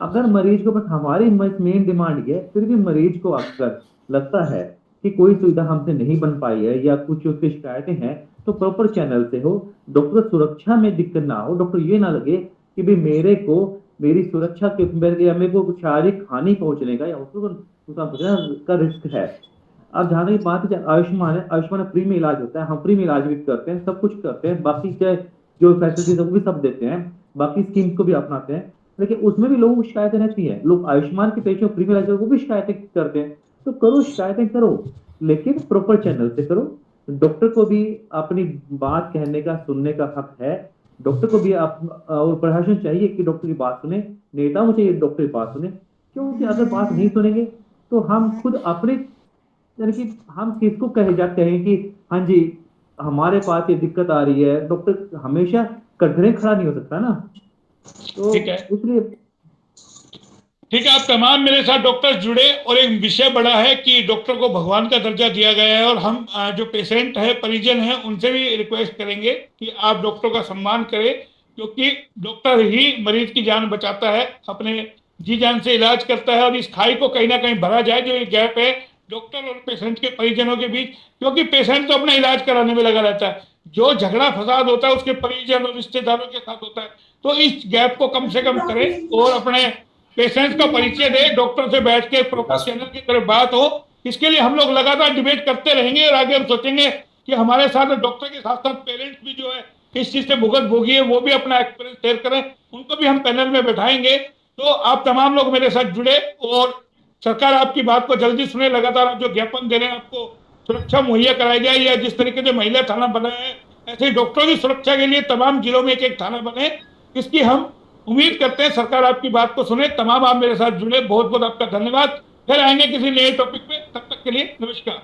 Speaker 4: अगर मरीज को, बस हमारी मेन डिमांड ये है, फिर भी मरीज को अक्सर लगता है कि कोई सुविधा हमसे नहीं बन पाई है या कुछ उसकी शिकायतें हैं, तो प्रॉपर चैनल से हो, डॉक्टर सुरक्षा में दिक्कत ना हो, डॉक्टर ये ना लगे कि भाई मेरे को मेरी सुरक्षा के मेरे को शारीरिक हानि पहुंचने का या का रिस्क है। अब जहाँ की बात है, आयुष्मान है, आयुष्मान फ्री में इलाज होता है, हम फ्री में इलाज भी करते हैं, सब कुछ करते हैं, बाकी चाहे जो फैसिलिटीज है वो भी सब देते हैं, बाकी स्कीम्स को भी अपनाते हैं, लेकिन उसमें भी लोगों को शिकायतें रहती है। लोग आयुष्मान के पेशेंट फ्री में इलाज वो भी शिकायतें करते हैं। तो करो, शिकायतें करो, लेकिन प्रॉपर चैनल से करो। डॉक्टर को भी अपनी बात कहने का, सुनने का हक है। डॉक्टर को भी और प्रशासन चाहिए कि डॉक्टर की बात सुने, नेताओं चाहिए डॉक्टर की बात सुने, क्योंकि अगर बात नहीं सुनेंगे तो हम खुद अपने, यानी कि हम किसको कहे जाते हैं कि हाँ जी हमारे पास ये दिक्कत आ रही है। डॉक्टर हमेशा कटघरे खड़ा नहीं हो सकता ना, तो
Speaker 1: ठीक है,
Speaker 4: इसलिए
Speaker 1: ठीक है। आप तमाम मेरे साथ डॉक्टर जुड़े और एक विषय बड़ा है कि डॉक्टर को भगवान का दर्जा दिया गया है, और हम जो पेशेंट है, परिजन है, उनसे भी रिक्वेस्ट करेंगे कि आप डॉक्टर का सम्मान करें, क्योंकि डॉक्टर ही मरीज की जान बचाता है, अपने जी जान से इलाज करता है। और इस खाई को कहीं ना कहीं भरा जाए, जो ये गैप है डॉक्टर और पेशेंट के परिजनों के बीच, क्योंकि पेशेंट तो अपना इलाज कराने में लगा रहता है, जो झगड़ा फसाद होता है उसके परिजन और रिश्तेदारों के साथ होता है। तो इस गैप को कम से कम करें और अपने पेशेंट्स का परिचय दे, डॉक्टर से बैठ के प्रॉपर चैनल की तरफ बात हो। इसके लिए हम लोग लगातार डिबेट करते रहेंगे, और आगे हम सोचेंगे कि हमारे साथ डॉक्टर के साथ साथ पेरेंट्स भी जो है इस चीज से भुगत भोगी है, वो भी अपना एक्सपीरियंस शेयर करें, उनको भी हम पैनल में बैठाएंगे। तो आप तमाम लोग मेरे साथ जुड़े और सरकार आपकी बात को जल्दी सुने। लगातार आप जो ज्ञापन दे रहे हैं, आपको सुरक्षा मुहैया कराई जाए, या जिस तरीके से महिला थाना बना है, ऐसे ही डॉक्टरों की सुरक्षा के लिए तमाम जिलों में एक एक थाना बने। इसकी हम उम्मीद करते हैं सरकार आपकी बात को सुने। तमाम आप मेरे साथ जुड़े, बहुत बहुत आपका धन्यवाद। फिर आएंगे किसी नए टॉपिक पे, तब तक के लिए नमस्कार।